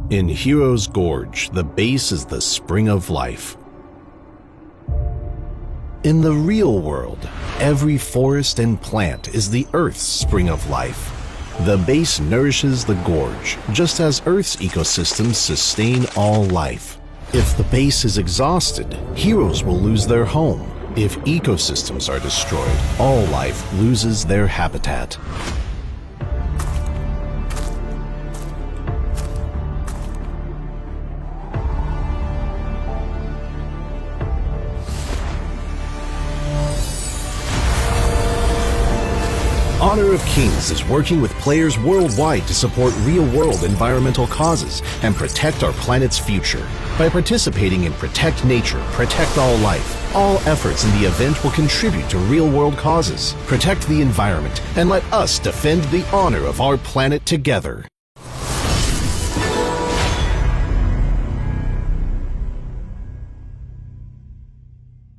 In Hero's Gorge, the base is the spring of life. In the real world, every forest and plant is the Earth's spring of life. The base nourishes the gorge, just as Earth's ecosystems sustain all life. If the base is exhausted, heroes will lose their home. If ecosystems are destroyed, all life loses their habitat. Honor of Kings is working with players worldwide to support real-world environmental causes and protect our planet's future. By participating in Protect Nature, Protect All Life, all efforts in the event will contribute to real-world causes. Protect the environment and let us defend the honor of our planet together.